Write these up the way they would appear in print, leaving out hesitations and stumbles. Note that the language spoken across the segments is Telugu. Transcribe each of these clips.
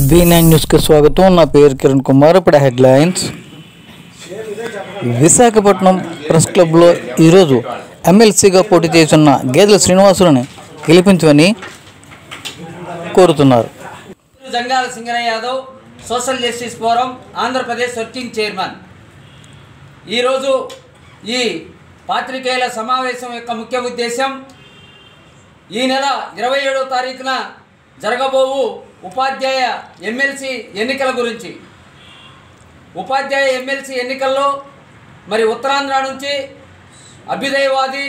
V9 న్యూస్కి స్వాగతం. నా పేరు కిరణ్ కుమార్. ఇప్పుడు హెడ్లైన్స్. విశాఖపట్నం ప్రెస్ క్లబ్లో ఈరోజు ఎమ్మెల్సీగా పోటీ చేస్తున్న గేదెల శ్రీనివాసులని గెలిపించమని కోరుతున్నారు. Jangala Singarayya Yadav, social justice forum Andhra Pradesh working chairman. ఈరోజు ఈ పాత్రికేయుల సమావేశం యొక్క ముఖ్య ఉద్దేశం ఈ నెల 27వ తారీఖున జరగబోవు ఉపాధ్యాయ ఎమ్మెల్సీ ఎన్నికల గురించి. ఉపాధ్యాయ ఎమ్మెల్సీ ఎన్నికల్లో మరి ఉత్తరాంధ్ర నుంచి అభ్యుదయవాది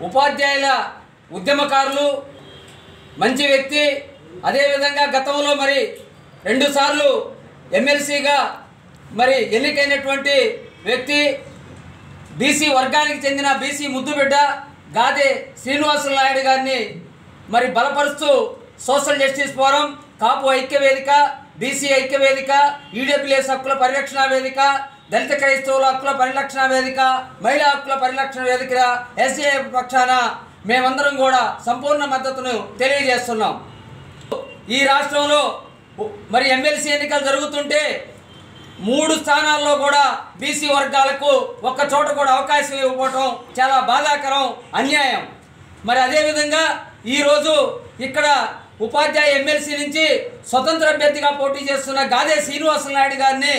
ఉపాధ్యాయుల ఉద్యమకారులు, మంచి వ్యక్తి, అదేవిధంగా గతంలో మరి 2 సార్లు ఎమ్మెల్సీగా మరి ఎన్నికైనటువంటి వ్యక్తి, బీసీ వర్గానికి చెందిన బీసీ ముద్దుబిడ్డ గాదే శ్రీనివాసులు నాయుడు గారిని మరి బలపరుస్తూ సోషల్ జస్టిస్ ఫోరం, కాపు ఐక్య వేదిక, బీసీ ఐక్య వేదిక, ఈడబ్ల్యూఎస్ హక్కుల పరిరక్షణ వేదిక, దళిత క్రైస్తవుల హక్కుల పరిరక్షణ వేదిక, మహిళా హక్కుల పరిరక్షణ వేదిక, ఎస్ఏఎఫ్ పక్షాన మేమందరం కూడా సంపూర్ణ మద్దతును తెలియజేస్తున్నాం. ఈ రాష్ట్రంలో మరి ఎమ్మెల్సీ ఎన్నికలు జరుగుతుంటే 3 స్థానాల్లో కూడా బీసీ వర్గాలకు ఒక్క చోట కూడా అవకాశం ఇవ్వకపోవటం చాలా బాధాకరం, అన్యాయం. మరి అదేవిధంగా ఈరోజు ఇక్కడ ఉపాధ్యాయ ఎమ్మెల్సీ నుంచి స్వతంత్ర అభ్యర్థిగా పోటీ చేస్తున్న గాదే శ్రీనివాసులు నాయుడు గారిని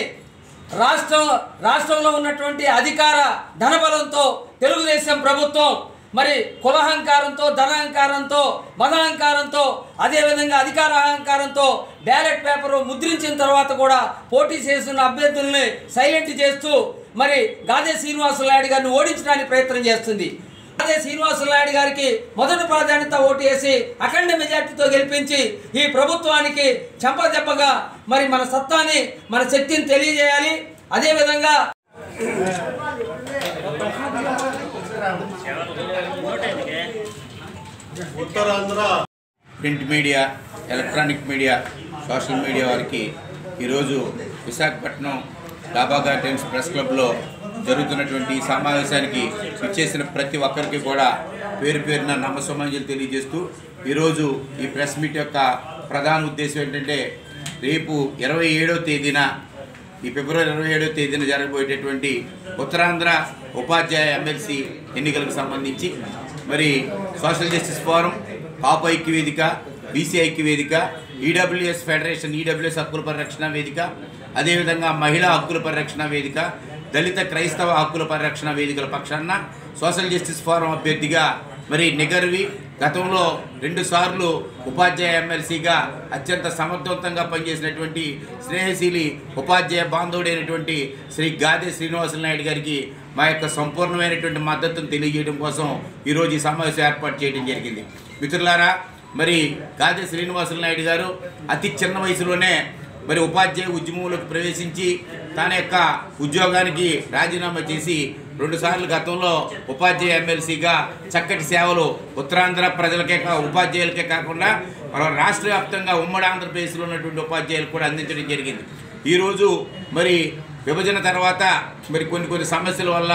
రాష్ట్రంలో ఉన్నటువంటి అధికార ధనబలంతో తెలుగుదేశం ప్రభుత్వం మరి కులహంకారంతో, ధనహంకారంతో, మదహంకారంతో, అదేవిధంగా అధికార అహంకారంతో బ్యాలెట్ పేపర్ ముద్రించిన తర్వాత కూడా పోటీ చేస్తున్న అభ్యర్థుల్ని సైలెంట్ చేస్తూ మరి గాదే శ్రీనివాసులు నాయుడు గారిని ఓడించడానికి ప్రయత్నం చేస్తుంది. గాదే శ్రీనివాసులు నాయుడు గారికి మొదటి ప్రాధాన్యత ఓటు వేసి అఖండ మెజార్టీతో గెలిపించి ఈ ప్రభుత్వానికి చెంపదెబ్బగా మరి మన సత్తాని, మన శక్తిని తెలియజేయాలి. అదేవిధంగా Uttarandhra print media, electronic media, social media వారికి ఈరోజు విశాఖపట్నం డాబా గార్డెన్స్ ప్రెస్ క్లబ్లో జరుగుతున్నటువంటి సమావేశానికి ఇచ్చేసిన ప్రతి ఒక్కరికి కూడా పేరు పేరున నమస్సమాంజలి తెలియజేస్తూ, ఈరోజు ఈ ప్రెస్ మీట్ యొక్క ప్రధాన ఉద్దేశం ఏంటంటే రేపు 27వ తేదీన, ఈ ఫిబ్రవరి 27వ తేదీన జరగబోయేటటువంటి ఉత్తరాంధ్ర ఉపాధ్యాయ ఎమ్మెల్సీ ఎన్నికలకు సంబంధించి మరి సోషల్ జస్టిస్ ఫోరం, కాపు ఐక్య వేదిక, బీసీ ఐక్య వేదిక, ఈడబ్ల్యూఎస్ ఫెడరేషన్, ఈడబ్ల్యూఎస్ హక్కుల పరిరక్షణ వేదిక, అదేవిధంగా మహిళా హక్కుల పరిరక్షణ వేదిక, దళిత క్రైస్తవ హక్కుల పరిరక్షణ వేదికల పక్షాన సోషల్ జస్టిస్ ఫోరం అభ్యర్థిగా మరి నిగర్వి, గతంలో 2 సార్లు ఉపాధ్యాయ ఎమ్మెల్సీగా అత్యంత సమర్థవంతంగా పనిచేసినటువంటి స్నేహశీలి ఉపాధ్యాయ బాంధవుడైనటువంటి శ్రీ గాదే శ్రీనివాసులు నాయుడు గారికి మా యొక్క సంపూర్ణమైనటువంటి మద్దతును తెలియజేయడం కోసం ఈరోజు ఈ సమావేశం ఏర్పాటు చేయడం జరిగింది. మిత్రులారా, మరి గాదే శ్రీనివాసులు నాయుడు గారు అతి చిన్న వయసులోనే మరి ఉపాధ్యాయ ఉద్యమంలోకి ప్రవేశించి తన యొక్క ఉద్యోగానికి రాజీనామా చేసి 2 సార్లు గతంలో ఉపాధ్యాయ ఎమ్మెల్సీగా చక్కటి సేవలు ఉత్తరాంధ్ర ప్రజలకే ఉపాధ్యాయులకే కాకుండా రాష్ట్ర వ్యాప్తంగా ఉమ్మడి ఆంధ్రప్రదేశ్లో ఉన్నటువంటి ఉపాధ్యాయులకు కూడా అందించడం జరిగింది. ఈరోజు మరి విభజన తర్వాత మరి కొన్ని సమస్యల వల్ల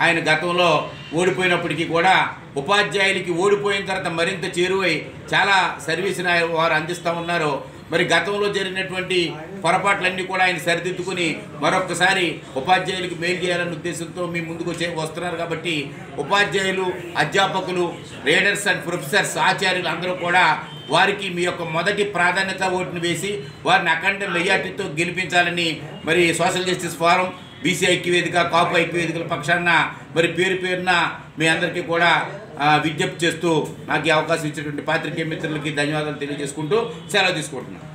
ఆయన గతంలో ఓడిపోయినప్పటికీ కూడా ఉపాధ్యాయులకి ఓడిపోయిన తర్వాత మరింత చేరువై చాలా సర్వీస్ని వారు అందిస్తూ ఉన్నారు. మరి గతంలో జరిగినటువంటి పొరపాట్లన్నీ కూడా ఆయన సరిదిద్దుకుని మరొకసారి ఉపాధ్యాయులకు మేలు చేయాలనే ఉద్దేశంతో మీ ముందుకు వస్తున్నారు. కాబట్టి ఉపాధ్యాయులు, అధ్యాపకులు, రీడర్స్ అండ్ ప్రొఫెసర్స్, ఆచార్యులు అందరూ కూడా వారికి మీ యొక్క మొదటి ప్రాధాన్యత ఓటును వేసి వారిని అఖండ మెజార్టీతో గెలిపించాలని మరి సోషల్ జస్టిస్ ఫోరం, బీసీ ఐక్య వేదిక, కాపు ఐక్య వేదికల పక్షాన మరి పేరు పేరున మీ అందరికీ కూడా విజ్ఞప్తి చేస్తూ నాకు ఈ అవకాశం ఇచ్చినటువంటి పాత్రికేయ మిత్రులకి ధన్యవాదాలు తెలియజేసుకుంటూ సెలవు తీసుకుంటున్నాను.